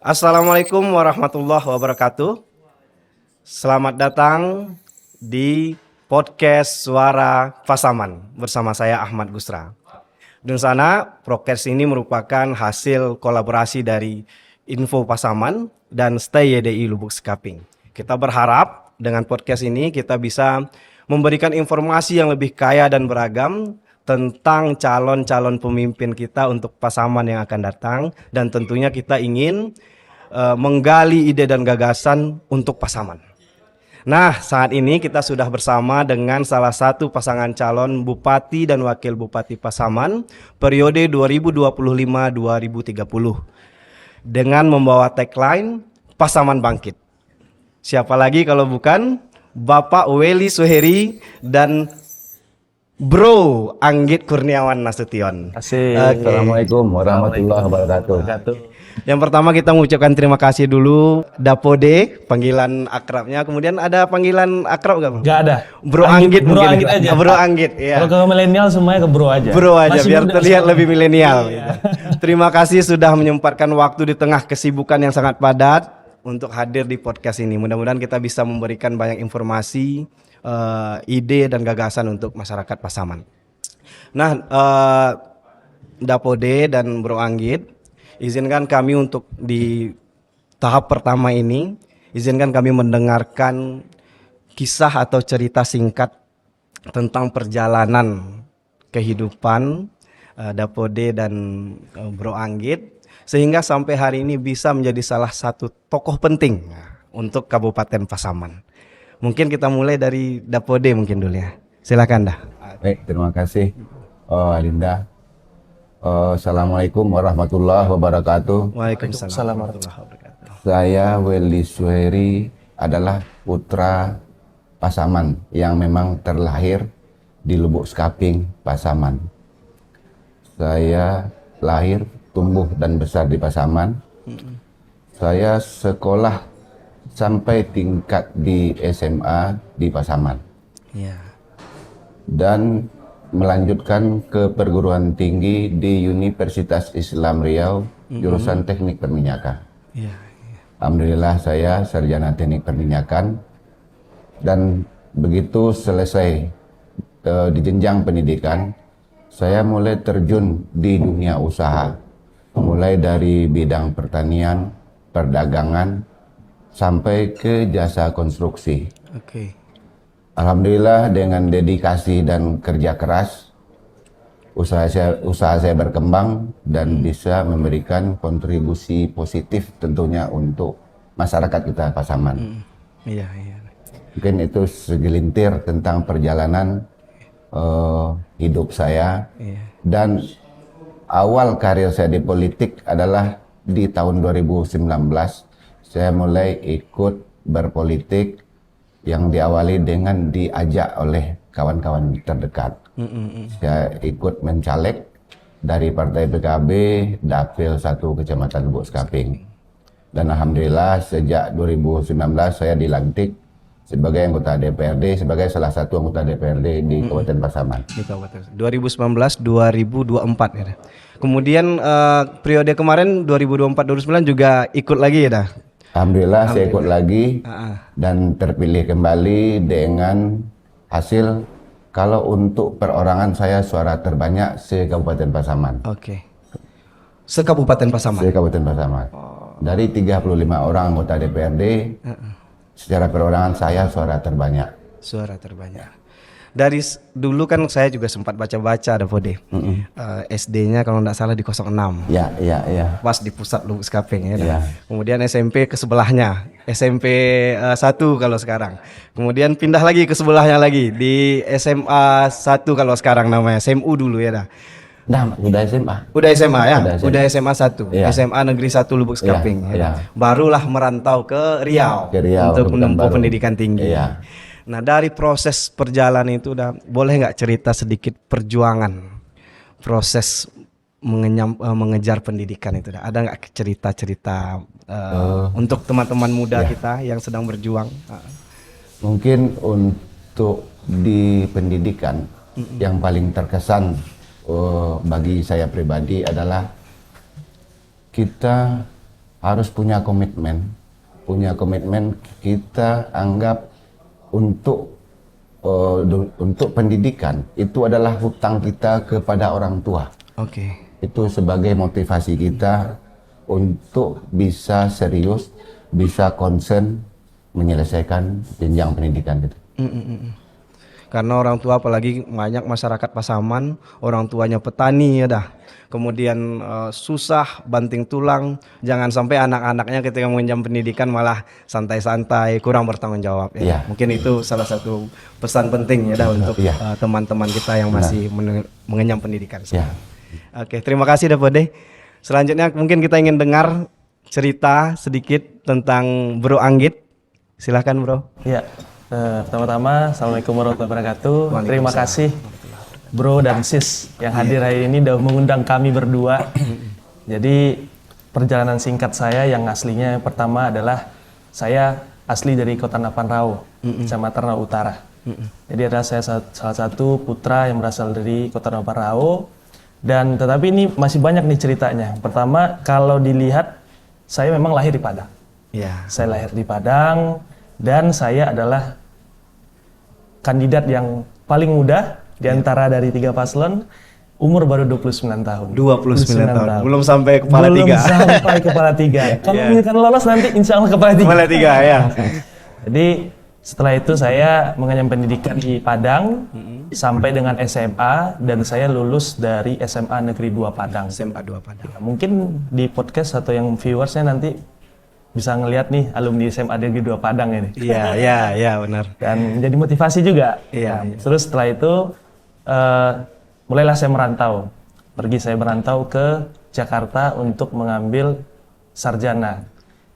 Assalamualaikum warahmatullahi wabarakatuh. Selamat datang di podcast Suara Pasaman bersama saya Ahmad Gusra. Dan sana podcast ini merupakan hasil kolaborasi dari Info Pasaman dan Stay YDI Lubuk Sekaping. Kita berharap dengan podcast ini kita bisa memberikan informasi yang lebih kaya dan beragam tentang calon-calon pemimpin kita untuk Pasaman yang akan datang, dan tentunya kita ingin menggali ide dan gagasan untuk Pasaman. Nah, saat ini kita sudah bersama dengan salah satu pasangan calon Bupati dan Wakil Bupati Pasaman periode 2025-2030 dengan membawa tagline Pasaman Bangkit. Siapa lagi kalau bukan Bapak Wely Suheri dan Bro Anggit Kurniawan Nasution. Assalamualaikum warahmatullahi wabarakatuh. Yang pertama kita mengucapkan terima kasih dulu Dapode, panggilan akrabnya. Kemudian ada panggilan akrab gak, Bro? Gak ada. Bro Anggit Bro mungkin. Anggit aja. Bro Anggit, ya. Kalau ke milenial semuanya ke bro aja. Bro aja, Masih biar muda terlihat soalnya. lebih milenial. Iya. Gitu. Terima kasih sudah menyempatkan waktu di tengah kesibukan yang sangat padat untuk hadir di podcast ini. Mudah-mudahan kita bisa memberikan banyak informasi, ide dan gagasan untuk masyarakat Pasaman. Nah, Dapode dan Bro Anggit, izinkan kami untuk di tahap pertama ini, izinkan kami mendengarkan kisah atau cerita singkat tentang perjalanan kehidupan Dapode dan Bro Anggit, sehingga sampai hari ini bisa menjadi salah satu tokoh penting untuk Kabupaten Pasaman. Mungkin kita mulai dari Dapode mungkin dulu ya. Silakan dah. Baik, terima kasih Alinda. Assalamualaikum warahmatullahi wabarakatuh. Waalaikumsalam warahmatullahi wabarakatuh. Saya Wely Suheri adalah putra Pasaman yang memang terlahir di Lubuk Sekaping, Pasaman. Saya lahir, tumbuh dan besar di Pasaman. Saya sekolah sampai tingkat di SMA di Pasaman. Ya. Dan melanjutkan ke perguruan tinggi di Universitas Islam Riau, jurusan Teknik Perminyakan. Ya. Alhamdulillah saya sarjana Teknik Perminyakan, dan begitu selesai di jenjang pendidikan, saya mulai terjun di dunia usaha, mulai dari bidang pertanian, perdagangan, sampai ke jasa konstruksi. Oke. Alhamdulillah dengan dedikasi dan kerja keras, usaha saya berkembang dan bisa memberikan kontribusi positif tentunya untuk masyarakat kita Pasaman. Iya, iya. Mungkin itu segelintir tentang perjalanan hidup saya. Iya. Dan awal karir saya di politik adalah di tahun 2019. Saya mulai ikut berpolitik yang diawali dengan diajak oleh kawan-kawan terdekat. Saya ikut mencaleg dari Partai PKB Dapil 1 Kecamatan Lubuk Sekaping. Dan alhamdulillah sejak 2019 saya dilantik sebagai anggota DPRD, sebagai salah satu anggota DPRD di Kabupaten Pasaman. Di Kabupaten 2019-2024 ya. Kemudian periode kemarin 2024-2029 juga ikut lagi ya dah. Alhamdulillah saya ikut lagi dan terpilih kembali dengan hasil, kalau untuk perorangan saya suara terbanyak se-Kabupaten Pasaman. Oke. Se-Kabupaten Pasaman. Se-Kabupaten Pasaman. Dari 35 orang anggota DPRD, secara perorangan saya suara terbanyak. Suara terbanyak. Dari dulu kan saya juga sempat baca-baca Dapode. SD-nya kalau tidak salah di 06. Ya. Pas di pusat Lubuk Sekaping ya. Ya. Kemudian SMP ke sebelahnya, SMP 1 kalau sekarang. Kemudian pindah lagi ke sebelahnya lagi di SMA 1 kalau sekarang namanya, SMU dulu ya dah. Nah, udah SMA. Udah SMA ya? Udah SMA 1. Iya. SMA Negeri 1 Lubuk Sekaping. Iya, Ya. iya. Barulah merantau ke Riau, Ke Riau, untuk ke menempuh Pekanbaru. pendidikan tinggi. Iya. Nah, dari proses perjalanan itu boleh nggak cerita sedikit perjuangan proses mengejar pendidikan itu? Ada nggak cerita-cerita untuk teman-teman muda kita yang sedang berjuang? Mungkin untuk di pendidikan yang paling terkesan bagi saya pribadi adalah kita harus punya komitmen. Punya komitmen kita anggap untuk pendidikan itu adalah hutang kita kepada orang tua. Oke. Itu sebagai motivasi kita untuk bisa serius, bisa concern menyelesaikan jenjang pendidikan gitu. Karena orang tua, apalagi banyak masyarakat Pasaman, orang tuanya petani ya dah. Kemudian susah, banting tulang. Jangan sampai anak-anaknya ketika mengenyam pendidikan malah santai-santai, kurang bertanggung jawab. Ya. Iya. Mungkin itu salah satu pesan penting ya dah untuk Iya. teman-teman kita yang masih mengenyam pendidikan. Ya. Oke, terima kasih Dapode. Selanjutnya mungkin kita ingin dengar cerita sedikit tentang Bro Anggit. Silahkan Bro. Ya, pertama-tama Assalamualaikum warahmatullahi wabarakatuh. Terima kasih Bro dan Sis yang hadir hari ini udah mengundang kami berdua. Jadi perjalanan singkat saya yang aslinya pertama adalah saya asli dari Kota Napan Rao, Kecamatan Rao Utara. Jadi adalah saya salah satu putra yang berasal dari Kota Napan Rao. Dan tetapi ini masih banyak nih ceritanya. Pertama, kalau dilihat saya memang lahir di Padang. Ya. Saya lahir di Padang dan saya adalah kandidat yang paling muda di antara dari 3 paslon, umur baru 29 tahun. 29 tahun. Belum sampai kepala Belum 3. sampai kepala 3. Kalau misalkan lolos nanti insya Allah kepala 3. Kepala 3 ya. Jadi setelah itu saya mengenyam pendidikan di Padang sampai dengan SMA dan saya lulus dari SMA Negeri 2 Padang. SMA 2 Padang. Mungkin di podcast atau yang viewersnya nanti bisa ngelihat nih alumni SMA Negeri 2 Padang ini. Iya benar. Dan menjadi motivasi juga. Iya. Terus setelah itu mulailah saya merantau. Saya merantau ke Jakarta untuk mengambil sarjana.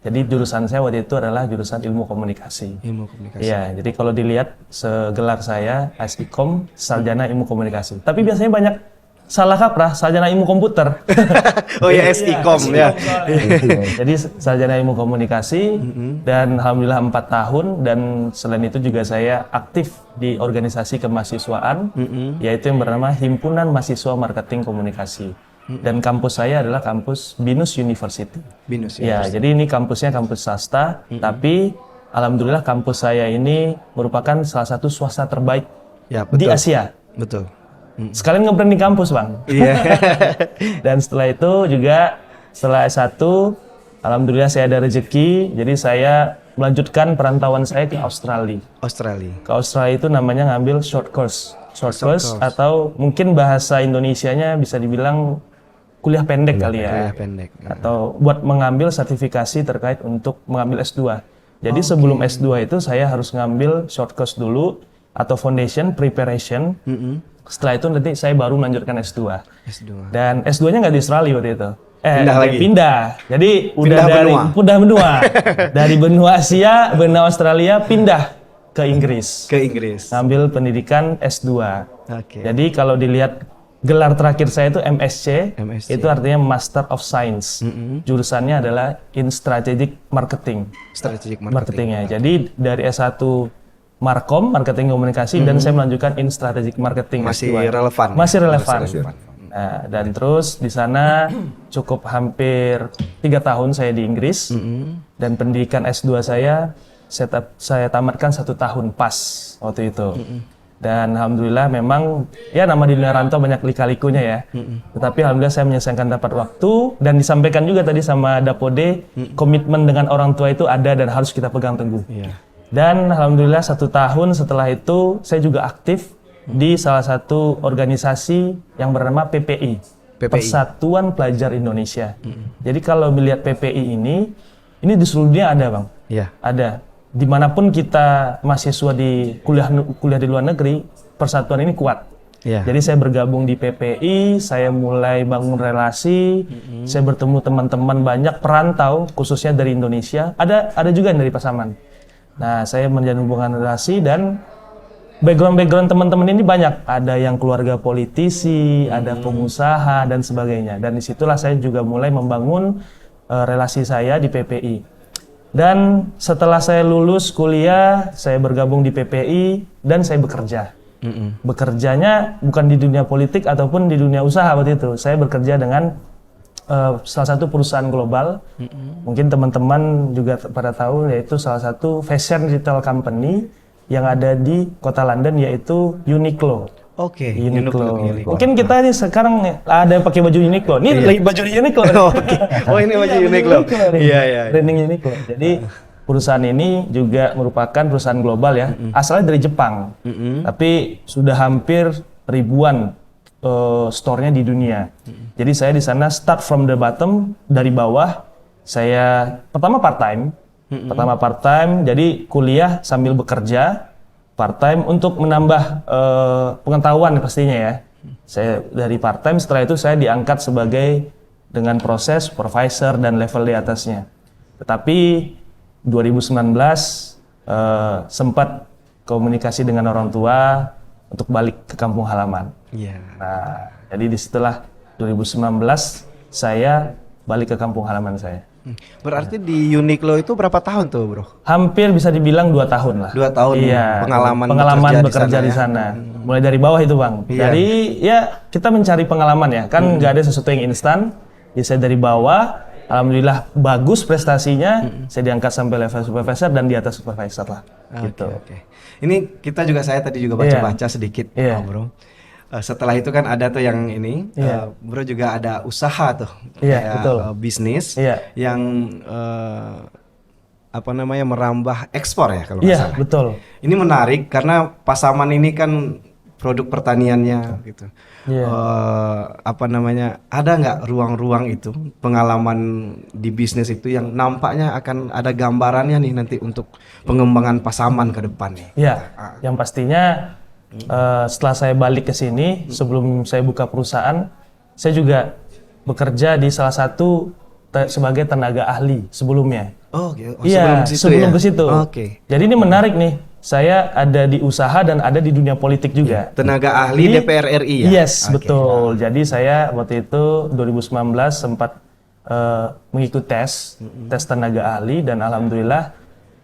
Jadi jurusan saya waktu itu adalah jurusan ilmu komunikasi. Ilmu komunikasi. Iya, jadi kalau dilihat segelar saya SIKOM, sarjana ilmu komunikasi. Tapi biasanya banyak salah kaprah, sarjana ilmu komputer. Oh ya, SIKOM ya. Jadi sarjana ilmu komunikasi dan alhamdulillah 4 tahun dan selain itu juga saya aktif di organisasi kemahasiswaan yaitu yang bernama Himpunan Mahasiswa Marketing Komunikasi. Dan kampus saya adalah kampus BINUS University. BINUS ya, jadi ini kampusnya kampus swasta, tapi alhamdulillah kampus saya ini merupakan salah satu swasta terbaik Ya, di betul. Asia. Betul. Sekalian nge-branding kampus, Bang. Iya. Dan setelah itu juga setelah S1, alhamdulillah saya ada rezeki, jadi saya melanjutkan perantauan saya ke Australia. Australia. Ke Australia itu namanya ngambil short course atau mungkin bahasa Indonesianya bisa dibilang kuliah pendek kali ya. Kuliah pendek. Atau buat mengambil sertifikasi terkait untuk mengambil S2. Jadi sebelum S2 itu saya harus ngambil short course dulu atau foundation preparation. Setelah itu nanti saya baru melanjutkan S2. S2. Dan S2-nya nggak di Australia waktu itu. Pindah lagi? Pindah. Jadi udah dari benua. Dari benua Asia, benua Australia pindah ke Inggris. Ke Inggris. Ngambil pendidikan S2. Oke. Jadi kalau dilihat gelar terakhir saya itu MSc, itu artinya Master of Science. Jurusannya adalah in Strategic Marketing. Strategic Marketingnya. Jadi dari S1 Markom, Marketing Komunikasi, dan saya melanjutkan in Strategic Marketing. Masih S2. relevan. Masih relevan. Nah, dan terus di sana cukup hampir 3 tahun saya di Inggris, dan pendidikan S2 saya tamatkan 1 tahun pas waktu itu. Dan alhamdulillah memang ya nama di dunia rantau banyak lika-likunya ya. Tetapi alhamdulillah saya menyelesaikan dapat waktu dan disampaikan juga tadi sama Dapode, komitmen dengan orang tua itu ada dan harus kita pegang teguh. Dan alhamdulillah 1 tahun setelah itu saya juga aktif di salah satu organisasi yang bernama PPI. Persatuan Pelajar Indonesia. Jadi kalau melihat PPI ini di seluruh dunia ada, Bang. Iya. Ada. Dimanapun kita mahasiswa di kuliah di luar negeri, persatuan ini kuat. Iya. Jadi saya bergabung di PPI, saya mulai bangun relasi, saya bertemu teman-teman banyak perantau, khususnya dari Indonesia. Ada juga yang dari Pasaman. Nah, saya menjalin hubungan relasi dan background teman-teman ini banyak. Ada yang keluarga politisi, ada pengusaha dan sebagainya. Dan disitulah saya juga mulai membangun relasi saya di PPI. Dan setelah saya lulus kuliah, saya bergabung di PPI dan saya bekerja. Bekerjanya bukan di dunia politik ataupun di dunia usaha waktu itu. Saya bekerja dengan salah satu perusahaan global. Mungkin teman-teman juga pada tahu, yaitu salah satu fashion retail company yang ada di kota London, yaitu Uniqlo. Oke, Uniqlo. Uniqlo. Mungkin kita ini sekarang ada yang pakai baju Uniqlo. Ini lagi baju Uniqlo. Oke. Oh, ini baju Uniqlo. nih. Iya, iya. Branding Uniqlo. Jadi perusahaan ini juga merupakan perusahaan global ya. Asalnya dari Jepang. Tapi sudah hampir ribuan store-nya di dunia. Jadi saya di sana start from the bottom, dari bawah. Saya pertama part-time. Jadi kuliah sambil bekerja. Part-time untuk menambah pengetahuan pastinya ya. Saya dari part-time, setelah itu saya diangkat sebagai dengan proses supervisor dan level di atasnya. Tetapi 2019 sempat komunikasi dengan orang tua untuk balik ke kampung halaman. Iya. Nah, jadi disitulah 2019 saya balik ke kampung halaman saya. Berarti di Uniqlo itu berapa tahun tuh, Bro? Hampir bisa dibilang 2 tahun lah. 2 tahun Iya, pengalaman bekerja di sana. Mulai dari bawah itu, Bang. Iya. Jadi ya kita mencari pengalaman ya. Kan nggak ada sesuatu yang instan. Ya, saya dari bawah, alhamdulillah bagus prestasinya. Saya diangkat sampai level supervisor dan di atas supervisor lah. Gitu. Oke. Ini kita juga, saya tadi juga baca-baca sedikit, Iya. Bro. Setelah itu kan ada tuh yang ini, Bro juga ada usaha tuh, Iya, betul. Bisnis Iya. yang apa namanya, merambah ekspor ya kalau nggak Iya, salah. betul. Ini menarik karena Pasaman ini kan produk pertaniannya gitu. Iya. Apa namanya, ada nggak ruang-ruang itu, pengalaman di bisnis itu yang nampaknya akan ada gambarannya nih nanti untuk pengembangan Pasaman ke depan nih? Iya, yang pastinya setelah saya balik ke sini, sebelum saya buka perusahaan, saya juga bekerja di salah satu sebagai tenaga ahli sebelumnya. Oh, okay. Iya, sebelum ke situ. Oke. Jadi ini menarik nih, saya ada di usaha dan ada di dunia politik juga. Tenaga ahli DPR RI ya? Yes, betul. Jadi saya waktu itu 2019 sempat mengikuti tes tenaga ahli, dan alhamdulillah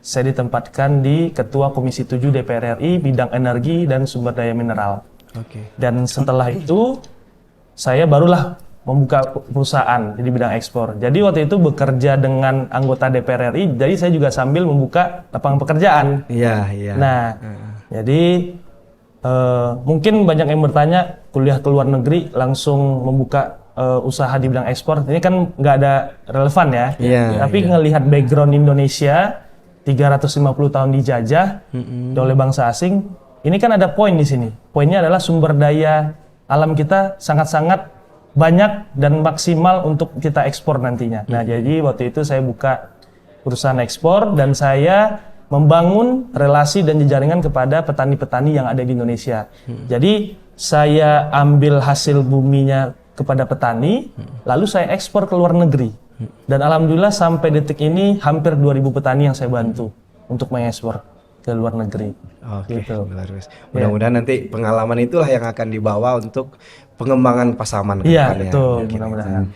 saya ditempatkan di Ketua Komisi 7 DPR RI bidang energi dan sumber daya mineral. Oke. Dan setelah itu saya barulah membuka perusahaan di bidang ekspor. Jadi waktu itu bekerja dengan anggota DPR RI, jadi saya juga sambil membuka lapangan pekerjaan. Iya, iya. Nah, jadi mungkin banyak yang bertanya, kuliah ke luar negeri langsung membuka usaha di bidang ekspor, ini kan nggak ada relevan ya. Iya, Tapi ngelihat background Indonesia, 350 tahun dijajah oleh bangsa asing, ini kan ada poin di sini. Poinnya adalah sumber daya alam kita sangat-sangat banyak dan maksimal untuk kita ekspor nantinya. Nah, jadi waktu itu saya buka perusahaan ekspor dan saya membangun relasi dan jaringan kepada petani-petani yang ada di Indonesia. Jadi saya ambil hasil buminya kepada petani, lalu saya ekspor ke luar negeri. Dan alhamdulillah sampai detik ini hampir 2.000 petani yang saya bantu untuk mengekspor ke luar negeri. Oke, Gitu. mudah-mudahan nanti pengalaman itulah yang akan dibawa untuk pengembangan Pasaman ke Iya, depannya. betul, Mungkin mudah-mudahan. itu.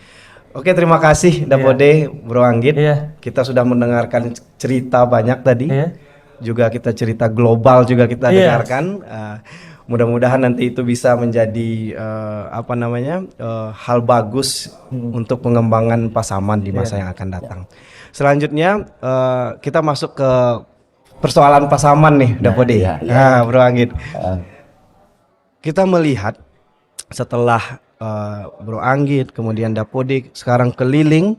Oke, terima kasih Dapode, Bro Anggit. Iya. Kita sudah mendengarkan cerita banyak tadi. Iya. Juga kita cerita global juga kita Iya. dengarkan. Mudah-mudahan nanti itu bisa menjadi hal bagus untuk pengembangan Pasaman di masa yang akan datang. Selanjutnya kita masuk ke persoalan Pasaman nih, Dapode. iya. Nah, Bro Anggit. Kita melihat setelah Bro Anggit, kemudian Dapode sekarang keliling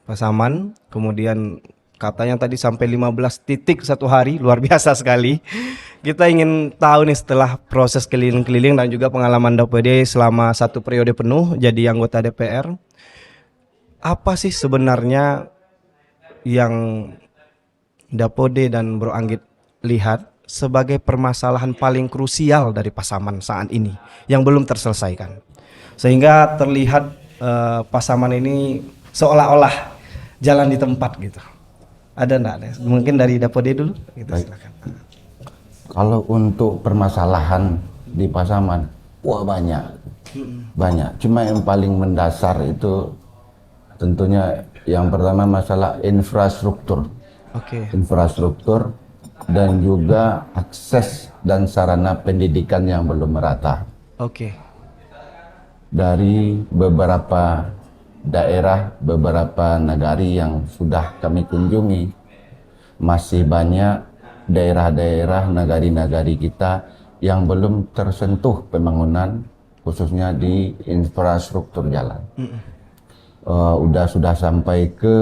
Pasaman, kemudian katanya tadi sampai 15 titik satu hari, luar biasa sekali. Kita ingin tahu nih, setelah proses keliling-keliling dan juga pengalaman Dapode selama 1 periode penuh jadi anggota DPR, apa sih sebenarnya yang Dapode dan Bro Anggit lihat sebagai permasalahan paling krusial dari Pasaman saat ini yang belum terselesaikan, sehingga terlihat Pasaman ini seolah-olah jalan di tempat gitu? Ada enggak? Mungkin dari Dapode dulu gitu, silakan. Kalau untuk permasalahan di Pasaman, wah banyak. Cuma yang paling mendasar itu tentunya yang pertama masalah infrastruktur. Oke. Infrastruktur dan juga akses dan sarana pendidikan yang belum merata. Oke. Dari beberapa daerah beberapa nagari yang sudah kami kunjungi, masih banyak daerah-daerah nagari-nagari kita yang belum tersentuh pembangunan, khususnya di infrastruktur jalan. Sudah sampai ke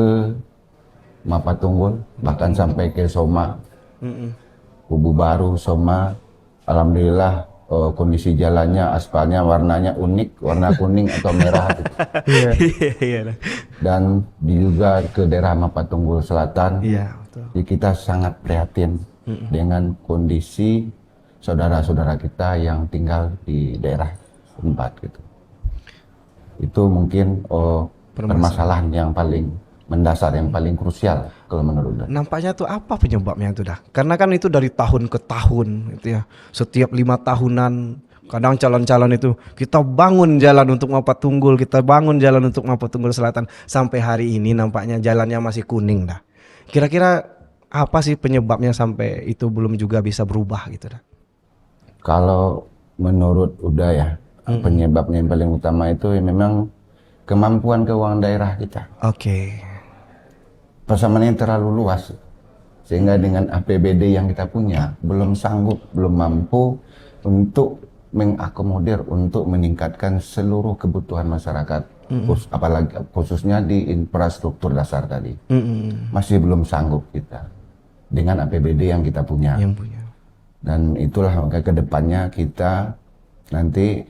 Mapatunggul, bahkan sampai ke Soma, Kubu Baru, Soma. Alhamdulillah kondisi jalannya, aspalnya warnanya unik, warna kuning atau merah. Dan juga ke daerah Mapatunggul Selatan, jadi kita sangat prihatin dengan kondisi saudara-saudara kita yang tinggal di daerah tempat gitu. Itu mungkin permasalahan yang paling mendasar, yang paling krusial kalau menurut saya. Nampaknya tuh apa penyebabnya itu dah? Karena kan itu dari tahun ke tahun gitu ya. Setiap 5 tahunan kadang calon-calon itu kita bangun jalan untuk Mapatunggul, kita bangun jalan untuk Mapatunggul Selatan, sampai hari ini nampaknya jalannya masih kuning dah. Kira-kira apa sih penyebabnya sampai itu belum juga bisa berubah gitu dah? Kalau menurut Uda ya, penyebabnya yang paling utama itu ya memang kemampuan keuangan daerah kita. Oke. Pasaman ini terlalu luas, sehingga dengan APBD yang kita punya belum sanggup, belum mampu untuk mengakomodir, untuk meningkatkan seluruh kebutuhan masyarakat, apalagi khususnya di infrastruktur dasar tadi. Masih belum sanggup kita dengan APBD yang kita punya. Dan itulah maka kedepannya kita nanti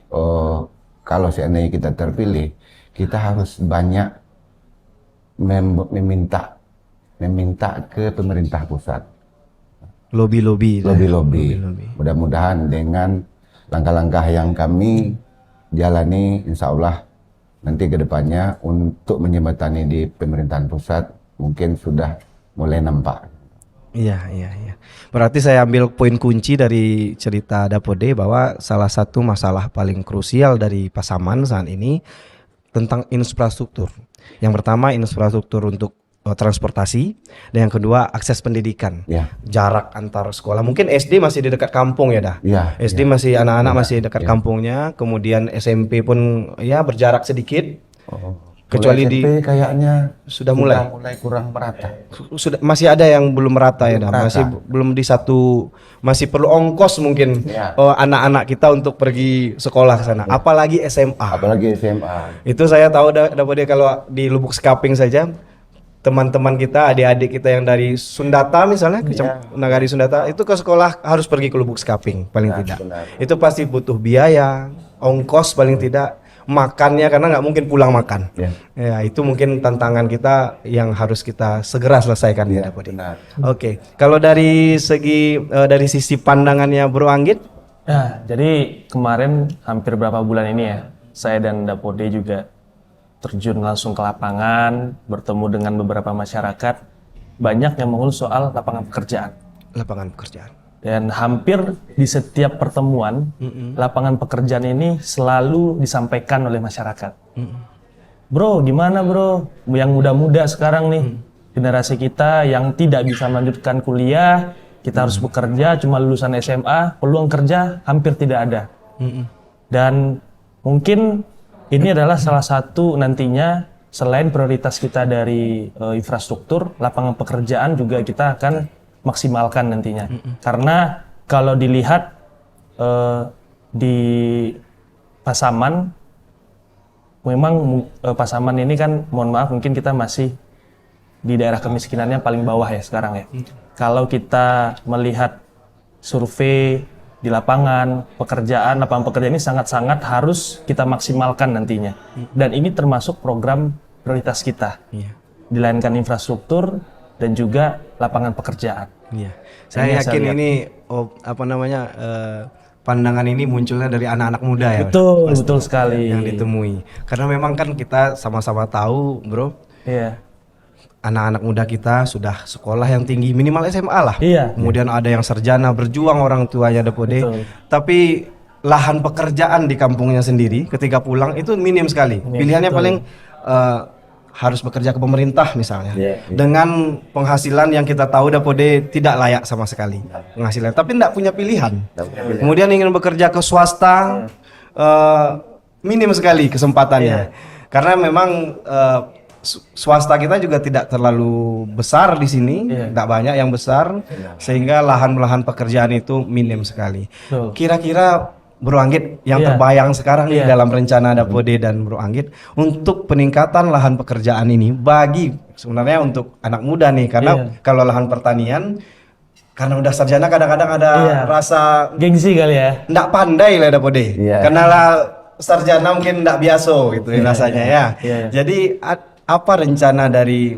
kalau seandainya kita terpilih, kita harus banyak meminta ke pemerintah pusat. Lobby-lobby. Mudah-mudahan dengan langkah-langkah yang kami jalani, insya Allah nanti kedepannya untuk menjembatani di pemerintahan pusat mungkin sudah mulai nampak. Iya. Berarti saya ambil poin kunci dari cerita Dapode bahwa salah satu masalah paling krusial dari Pasaman saat ini tentang infrastruktur. Yang pertama infrastruktur untuk transportasi, dan yang kedua akses pendidikan. Jarak antar sekolah. Mungkin SD masih di dekat kampung ya dah. SD masih anak-anak masih dekat kampungnya. Kemudian SMP pun ya berjarak sedikit. Kecuali SMP di kayaknya sudah mulai kurang merata. Masih ada yang belum merata ya dah. Masih belum di satu, masih perlu ongkos mungkin anak-anak kita untuk pergi sekolah ke sana. Apalagi SMA. Itu saya tahu dapat kalau di Lubuk Sekaping saja, teman-teman kita, adik-adik kita yang dari Sundata misalnya, Nagari Sundata, itu ke sekolah harus pergi ke Lubuk Sekaping paling tidak. Itu pasti butuh biaya, ongkos paling tidak, makannya karena nggak mungkin pulang makan. Ya itu mungkin tantangan kita yang harus kita segera selesaikan ya. Oke, kalau dari segi dari sisi pandangannya Bro Anggit? Ya, jadi kemarin hampir berapa bulan ini ya, saya dan Dapode juga terjun langsung ke lapangan, bertemu dengan beberapa masyarakat, banyak yang mengeluh soal lapangan pekerjaan. Dan hampir di setiap pertemuan, lapangan pekerjaan ini selalu disampaikan oleh masyarakat. Bro, gimana bro? Yang muda-muda sekarang nih, generasi kita yang tidak bisa melanjutkan kuliah, kita harus bekerja, cuma lulusan SMA, peluang kerja hampir tidak ada. Dan mungkin ini adalah salah satu nantinya selain prioritas kita dari infrastruktur, lapangan pekerjaan juga kita akan maksimalkan nantinya. Karena kalau dilihat di Pasaman, memang Pasaman ini kan, mohon maaf mungkin kita masih di daerah kemiskinannya paling bawah ya sekarang ya. Kalau kita melihat survei di lapangan pekerjaan ini sangat-sangat harus kita maksimalkan nantinya. Dan ini termasuk program prioritas kita. Dilainkan infrastruktur dan juga lapangan pekerjaan. Saya yakin ini pandangan ini munculnya dari anak-anak muda ya. Betul sekali. Yang ditemui. Karena memang kan kita sama-sama tahu, Bro. Anak-anak muda kita sudah sekolah yang tinggi, minimal SMA lah. Kemudian ada yang sarjana, berjuang orang tuanya Dapode. Tapi lahan pekerjaan di kampungnya sendiri ketika pulang itu minim sekali. Pilihannya paling harus bekerja ke pemerintah misalnya. Dengan penghasilan yang kita tahu Dapode tidak layak sama sekali penghasilan. Tapi tidak punya pilihan. Kemudian ingin bekerja ke swasta, minim sekali kesempatannya. Karena memang swasta kita juga tidak terlalu besar di sini, tidak banyak yang besar, sehingga lahan-lahan pekerjaan itu minim sekali. Betul. Kira-kira Bro Anggit yang terbayang sekarang nih dalam rencana Dapode dan Bro Anggit untuk peningkatan lahan pekerjaan ini bagi sebenarnya untuk anak muda nih, karena kalau lahan pertanian karena udah sarjana kadang-kadang ada rasa Gengsi kali ya. nggak pandai lah Dapode, karena sarjana mungkin nggak biasa gitu rasanya ya. Jadi apa rencana dari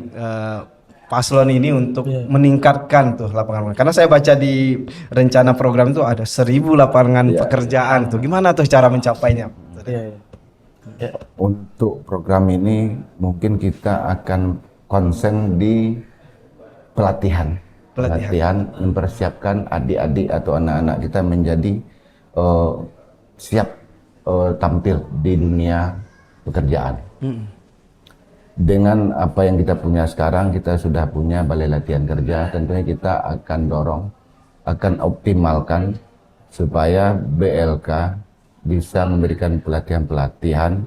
paslon ini untuk meningkatkan tuh lapangan? Karena saya baca di rencana program itu ada 1.000 lapangan pekerjaan tuh. Gimana tuh cara mencapainya? Untuk program ini mungkin kita akan konsen di pelatihan mempersiapkan adik-adik atau anak-anak kita menjadi siap tampil di dunia pekerjaan. Dengan apa yang kita punya sekarang, kita sudah punya balai latihan kerja, tentunya kita akan dorong, akan optimalkan supaya BLK bisa memberikan pelatihan-pelatihan,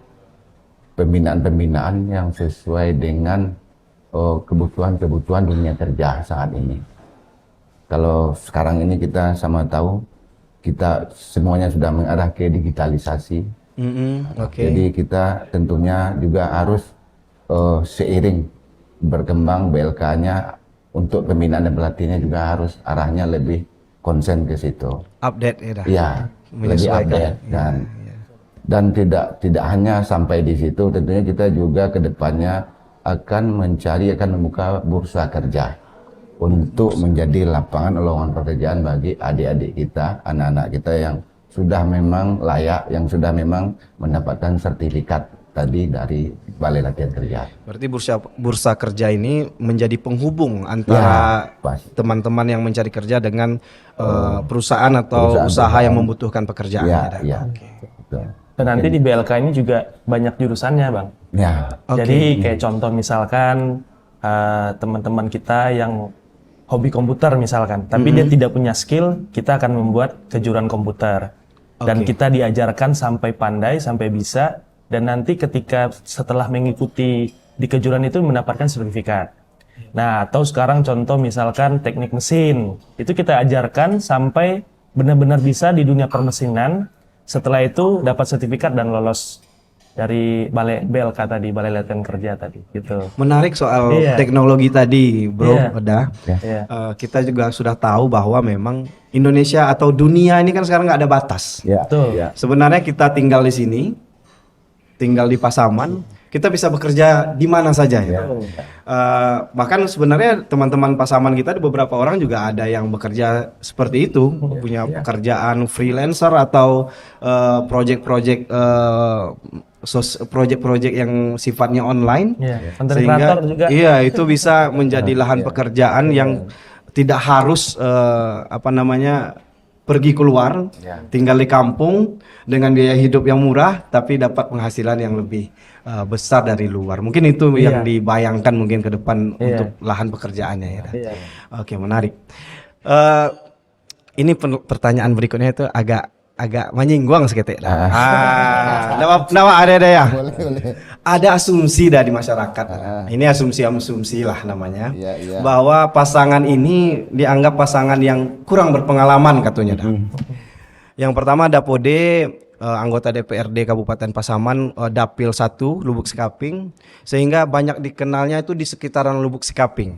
pembinaan-pembinaan yang sesuai dengan kebutuhan-kebutuhan dunia kerja saat ini. Kalau sekarang ini kita sama tahu, kita semuanya sudah mengarah ke digitalisasi. Jadi kita tentunya juga harus seiring berkembang BLK-nya untuk pembinaan dan pelatihannya juga harus arahnya lebih konsen ke situ. Update ya dah. Iya, lebih update dan tidak hanya sampai di situ, tentunya kita juga ke depannya akan membuka bursa kerja untuk menjadi lapangan lowongan pekerjaan bagi adik-adik kita, anak-anak kita yang sudah memang layak, yang sudah memang mendapatkan sertifikat tadi dari Balai Latihan Kerja. Berarti bursa kerja ini menjadi penghubung antara teman-teman yang mencari kerja dengan perusahaan atau usaha yang membutuhkan pekerjaan. Dan nanti di BLK ini juga banyak jurusannya, Bang. Jadi kayak contoh misalkan teman-teman kita yang hobi komputer misalkan, tapi dia tidak punya skill, kita akan membuat kejuruan komputer. Dan kita diajarkan sampai pandai, sampai bisa. Dan nanti ketika setelah mengikuti di kejuruan itu mendapatkan sertifikat. Nah, atau sekarang contoh misalkan teknik mesin, itu kita ajarkan sampai benar-benar bisa di dunia permesinan. Setelah itu dapat sertifikat dan lolos dari Balai BLK tadi, Balai Latihan Kerja tadi, gitu. Menarik soal teknologi tadi, Bro. Kita juga sudah tahu bahwa memang Indonesia atau dunia ini kan sekarang nggak ada batas. Sebenarnya kita tinggal di sini, tinggal di Pasaman, kita bisa bekerja di mana saja ya. Bahkan sebenarnya teman-teman Pasaman kita, beberapa orang juga ada yang bekerja seperti itu, punya pekerjaan freelancer atau project yang sifatnya online, sehingga juga. Itu bisa menjadi lahan pekerjaan yang tidak harus pergi keluar, tinggal di kampung dengan biaya hidup yang murah, tapi dapat penghasilan yang lebih besar dari luar. Mungkin itu yang dibayangkan mungkin ke depan untuk lahan pekerjaannya ya. Oke, menarik. Ini pertanyaan berikutnya itu agak menyinggung seketik. Nama ada ya. Ada asumsi dari masyarakat. Ini asumsi lah namanya. Bahwa pasangan ini dianggap pasangan yang kurang berpengalaman katanya. Yang pertama Dapode, anggota DPRD Kabupaten Pasaman, Dapil 1 Lubuk Sikaping, sehingga banyak dikenalnya itu di sekitaran Lubuk Sikaping.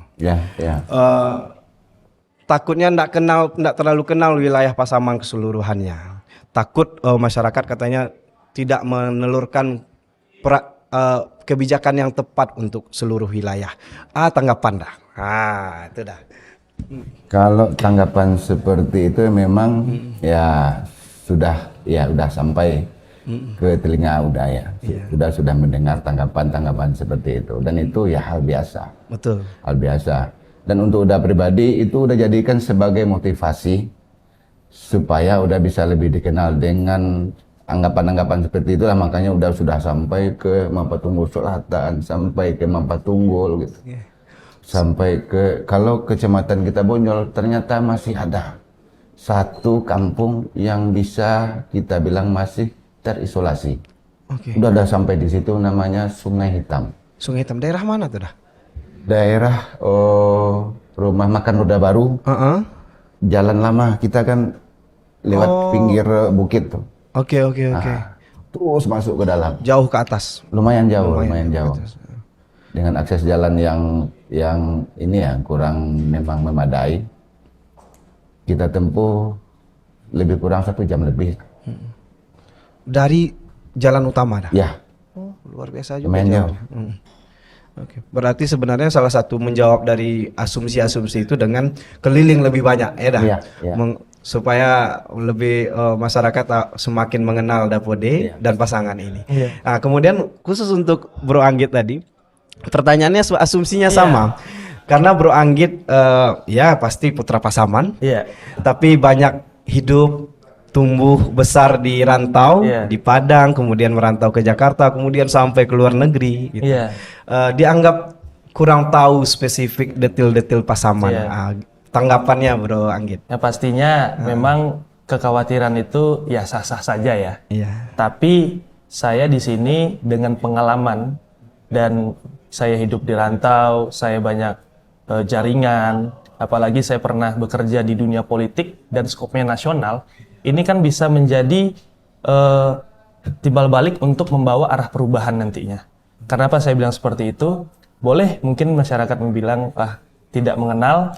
Takutnya nggak terlalu kenal wilayah Pasaman keseluruhannya. Takut masyarakat katanya tidak menelurkan kebijakan yang tepat untuk seluruh wilayah. Tanggapan dah. Itu dah. Kalau tanggapan seperti itu memang sudah sampai ke telinga sudah mendengar tanggapan seperti itu, dan itu hal biasa. Betul. Hal biasa. Dan untuk udah pribadi itu udah jadikan sebagai motivasi supaya udah bisa lebih dikenal dengan anggapan-anggapan seperti itulah, makanya sudah sampai ke Mampatunggul Selatan, sampai ke Mampatunggul gitu. Sampai ke, kalau kecamatan kita Bonjol ternyata masih ada satu kampung yang bisa kita bilang masih terisolasi. Oke. Udah sampai di situ namanya Sungai Hitam. Sungai Hitam daerah mana tuh dah? Daerah Rumah Makan Roda Baru. Jalan lama kita kan lewat pinggir bukit tuh. Oke. Terus masuk ke dalam. Jauh ke atas. Lumayan jauh. Ke atas. Dengan akses jalan yang ini ya kurang memang memadai. Kita tempuh lebih kurang 1 jam lebih. Dari jalan utama dah? Ya. Oh, luar biasa juga. Lumayan jauh. Oke. Berarti sebenarnya salah satu menjawab dari asumsi-asumsi itu dengan keliling lebih banyak, ya dah? Iya. Supaya lebih masyarakat semakin mengenal Dapode dan pasangan ini. Nah, kemudian khusus untuk Bro Anggit tadi, pertanyaannya asumsinya sama. Karena Bro Anggit ya pasti putra Pasaman. Tapi banyak hidup tumbuh besar di rantau, di Padang, kemudian merantau ke Jakarta, kemudian sampai ke luar negeri gitu. Dianggap kurang tahu spesifik detail-detail Pasaman. Tanggapannya Bro Anggit? Ya pastinya memang kekhawatiran itu ya sah-sah saja ya. Tapi saya di sini dengan pengalaman dan saya hidup di rantau, saya banyak jaringan, apalagi saya pernah bekerja di dunia politik dan skopnya nasional. Ini kan bisa menjadi timbal balik untuk membawa arah perubahan nantinya. Kenapa saya bilang seperti itu? Boleh mungkin masyarakat bilang tidak mengenal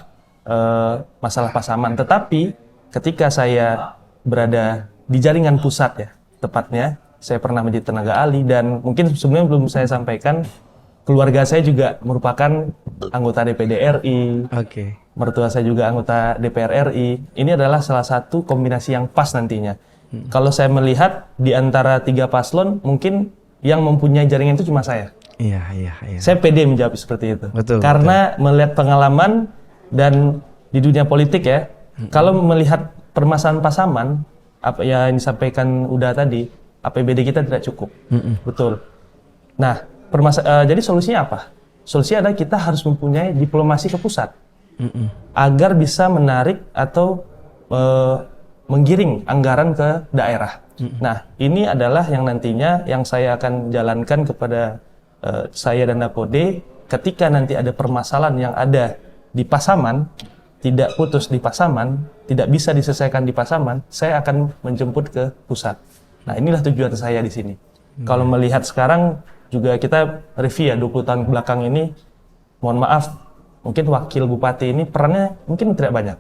masalah Pasaman, tetapi ketika saya berada di jaringan pusat ya, tepatnya saya pernah menjadi tenaga ahli dan mungkin sebelumnya belum saya sampaikan, keluarga saya juga merupakan anggota DPD RI. Mertua saya juga anggota DPR RI. Ini adalah salah satu kombinasi yang pas nantinya. Kalau saya melihat di antara 3 paslon, mungkin yang mempunyai jaringan itu cuma saya. Saya pede menjawab seperti itu. Karena melihat pengalaman dan di dunia politik ya, kalau melihat permasalahan Pasaman, apa yang disampaikan udah tadi, APBD kita tidak cukup. Betul. Nah, jadi solusinya apa? Solusinya adalah kita harus mempunyai diplomasi ke pusat agar bisa menarik atau menggiring anggaran ke daerah. Nah, ini adalah yang nantinya yang saya akan jalankan kepada saya dan Dapode ketika nanti ada permasalahan yang ada di Pasaman, tidak putus di Pasaman, tidak bisa diselesaikan di Pasaman, saya akan menjemput ke pusat. Nah, inilah tujuan saya di sini. Kalau melihat sekarang juga kita review ya 20 tahun belakang ini, mohon maaf, mungkin wakil bupati ini perannya mungkin tidak banyak.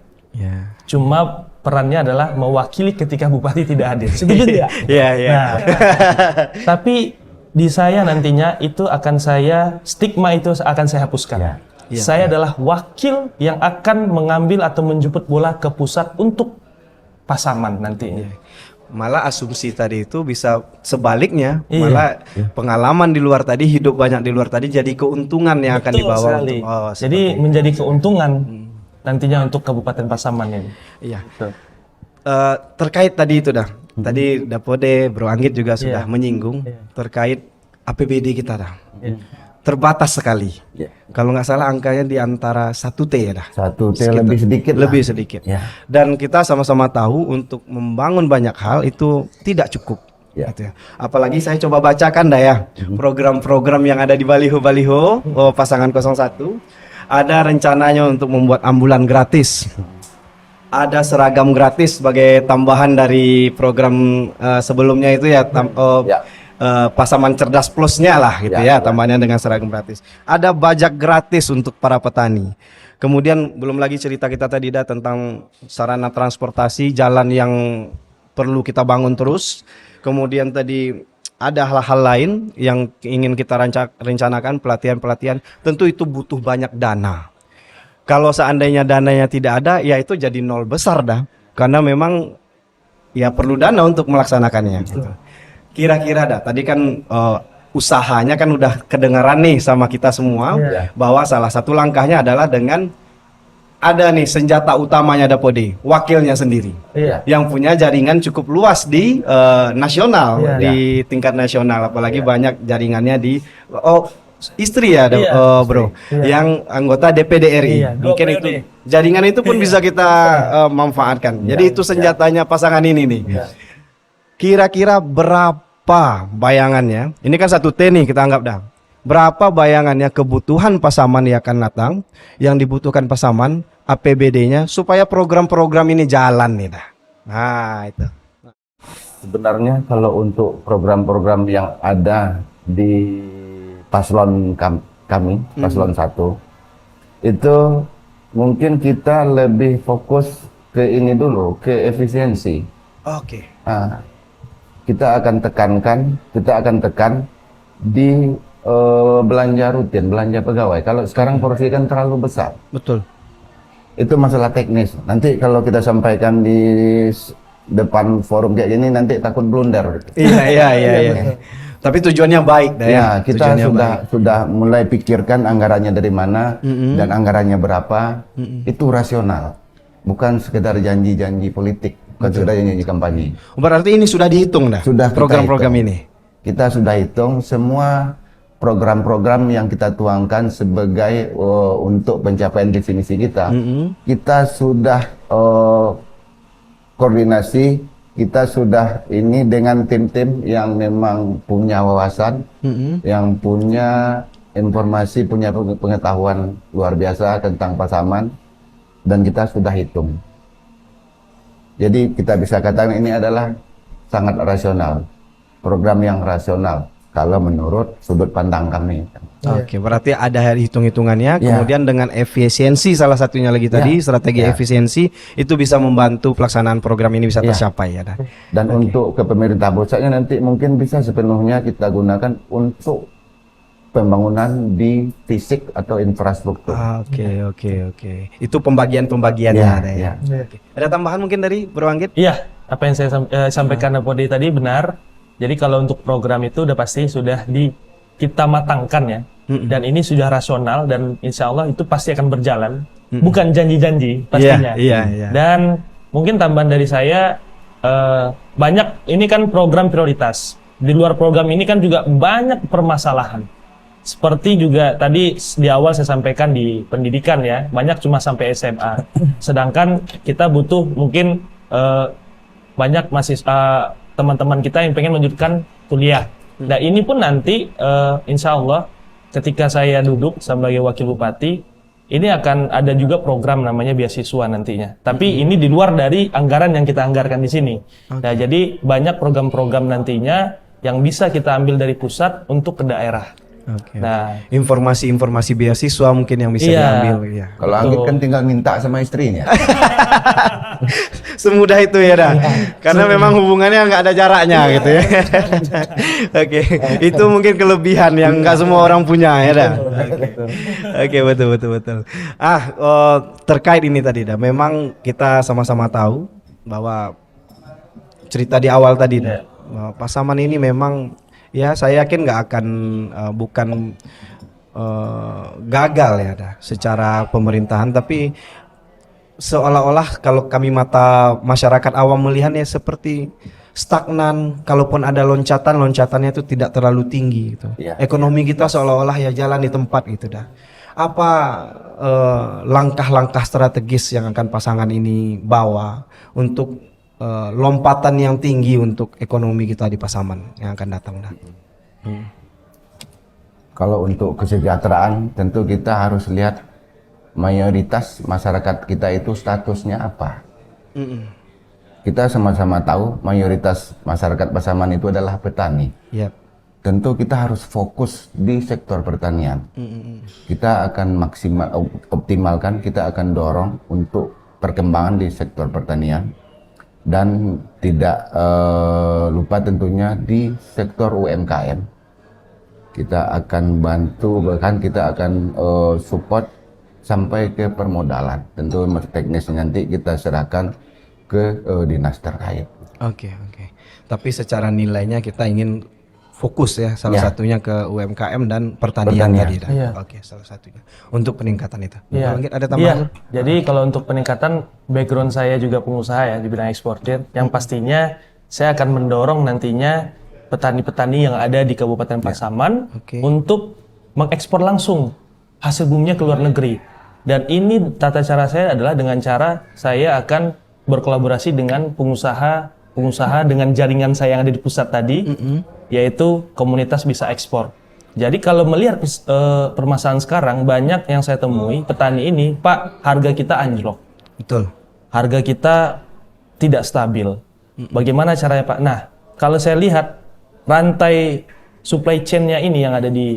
Cuma perannya adalah mewakili ketika bupati tidak hadir. Setuju tidak? Nah, tapi di saya nantinya itu akan stigma itu akan saya hapuskan. Saya adalah wakil yang akan mengambil atau menjemput bola ke pusat untuk Pasaman nantinya. Malah asumsi tadi itu bisa sebaliknya, malah pengalaman di luar tadi, hidup banyak di luar tadi jadi keuntungan yang akan dibawa untuk, jadi menjadi keuntungan nantinya untuk Kabupaten Pasaman ini. Terkait tadi itu dah. Tadi Dapode, Bro Anggit juga sudah menyinggung terkait APBD kita dah. Terbatas sekali. Kalau nggak salah angkanya di antara 1T ya dah. 1T lebih sedikit. Lebih sedikit. Dan kita sama-sama tahu untuk membangun banyak hal itu tidak cukup. Gitu ya. Apalagi saya coba bacakan dah ya program-program yang ada di baliho-baliho pasangan 01. Ada rencananya untuk membuat ambulan gratis. Ada seragam gratis sebagai tambahan dari program sebelumnya itu ya. Pasaman Cerdas Plusnya lah gitu ya, tambahannya dengan seragam gratis. Ada bajak gratis untuk para petani. Kemudian belum lagi cerita kita tadi dah tentang sarana transportasi, jalan yang perlu kita bangun terus. Kemudian tadi ada hal-hal lain yang ingin kita rencanakan, pelatihan-pelatihan. Tentu itu butuh banyak dana. Kalau seandainya dananya tidak ada, ya itu jadi nol besar dah. Karena memang ya perlu dana untuk melaksanakannya. Gitu. Kira-kira dah, tadi kan usahanya kan udah kedengaran nih sama kita semua bahwa salah satu langkahnya adalah dengan ada nih senjata utamanya Dapode, wakilnya sendiri yang punya jaringan cukup luas di nasional, di tingkat nasional, apalagi banyak jaringannya di istri ya bro, yang anggota DPD RI. Mungkin itu jaringan itu pun bisa kita manfaatkan. Jadi itu senjatanya pasangan ini nih. Kira-kira berapa berapa bayangannya? Ini kan 1T nih kita anggap dah. Berapa bayangannya kebutuhan Pasaman yang akan datang, yang dibutuhkan Pasaman, APBD-nya supaya program-program ini jalan nih dah. Nah, itu. Sebenarnya kalau untuk program-program yang ada di paslon kami, paslon 1, itu mungkin kita lebih fokus ke ini dulu, ke efisiensi. Oke. Nah, kita akan tekan di belanja rutin, belanja pegawai. Kalau sekarang porsi kan terlalu besar. Betul. Itu masalah teknis. Nanti kalau kita sampaikan di depan forum kayak gini nanti takut blunder. Iya. Tapi tujuannya baik dah ya. Ya, kita Tujuannya sudah mulai pikirkan anggarannya dari mana dan anggarannya berapa. Itu rasional. Bukan sekedar janji-janji politik, bukan sekedar janji kampanye. Berarti ini sudah dihitung dah. Sudah kita program-program hitung. ini. Kita sudah hitung semua program-program yang kita tuangkan sebagai untuk pencapaian definisi kita. Kita sudah koordinasi, kita sudah ini dengan tim-tim yang memang punya wawasan, yang punya informasi, punya pengetahuan luar biasa tentang Pasaman, dan kita sudah hitung. Jadi kita bisa katakan ini adalah sangat rasional, program yang rasional kalau menurut sudut pandang kami. Oke, berarti ada hitung-hitungannya, Ya. kemudian dengan efisiensi salah satunya lagi tadi, strategi efisiensi itu bisa membantu pelaksanaan program ini bisa tercapai ya dah. Dan untuk ke pemerintah pusatnya nanti mungkin bisa sepenuhnya kita gunakan untuk pembangunan di fisik atau infrastruktur. Oke. Itu pembagiannya ada ya. Oke. Ada tambahan mungkin dari Bro Anggit? Iya, apa yang saya sampaikan Podi tadi benar. Jadi kalau untuk program itu udah pasti sudah kita matangkan ya. Dan ini sudah rasional dan insya Allah itu pasti akan berjalan. Bukan janji-janji pastinya. Iya. Dan mungkin tambahan dari saya, banyak, ini kan program prioritas. Di luar program ini kan juga banyak permasalahan. Seperti juga tadi di awal saya sampaikan di pendidikan ya, banyak cuma sampai SMA. Sedangkan kita butuh mungkin banyak mahasiswa, teman-teman kita yang pengen melanjutkan kuliah. Nah ini pun nanti insya Allah ketika saya duduk sebagai wakil bupati, ini akan ada juga program namanya beasiswa nantinya. Tapi ini di luar dari anggaran yang kita anggarkan di sini. Nah jadi banyak program-program nantinya yang bisa kita ambil dari pusat untuk ke daerah. Oke. Nah, Informasi-informasi beasiswa mungkin yang bisa diambil ya. Kalau Anggit kan tinggal minta sama istrinya. Semudah itu ya dah. Karena memang hubungannya nggak ada jaraknya gitu ya. Oke, itu mungkin kelebihan yang nggak semua orang punya ya dah. Oke, betul. Terkait ini tadi dah. Memang kita sama-sama tahu bahwa cerita di awal tadi dah. Bahwa Pasaman ini memang ya saya yakin nggak akan bukan gagal ya dah secara pemerintahan, tapi seolah-olah kalau kami mata masyarakat awam melihatnya seperti stagnan, kalaupun ada loncatannya itu tidak terlalu tinggi gitu. Ya. Ekonomi kita seolah-olah ya jalan di tempat gitu dah. Apa langkah-langkah strategis yang akan pasangan ini bawa untuk lompatan yang tinggi untuk ekonomi kita di Pasaman yang akan datang dah? Kalau untuk kesejahteraan tentu kita harus lihat mayoritas masyarakat kita itu statusnya apa. Kita sama-sama tahu mayoritas masyarakat Pasaman itu adalah petani. Yep. Tentu kita harus fokus di sektor pertanian. Kita akan optimalkan, kita akan dorong untuk perkembangan di sektor pertanian. Dan tidak lupa tentunya di sektor UMKM. Kita akan bantu, bahkan kita akan support sampai ke permodalan. Tentu teknisnya nanti kita serahkan ke dinas terkait. Oke. Tapi secara nilainya kita ingin fokus ya salah satunya ke UMKM dan pertanian tadi dah. Iya. Oke, salah satunya untuk peningkatan itu. Iya. Mungkin ada tambahan? Jadi kalau untuk peningkatan, background saya juga pengusaha ya di bidang eksportir. Yang pastinya saya akan mendorong nantinya petani-petani yang ada di Kabupaten Pasaman untuk mengekspor langsung hasil buminya ke luar negeri. Dan ini tata cara saya adalah dengan cara saya akan berkolaborasi dengan pengusaha dengan jaringan saya yang ada di pusat tadi yaitu komunitas bisa ekspor. Jadi kalau melihat permasalahan sekarang, banyak yang saya temui petani ini, Pak, harga kita anjlok. Betul. Harga kita tidak stabil. Bagaimana caranya, Pak? Nah, kalau saya lihat rantai supply chain-nya ini yang ada di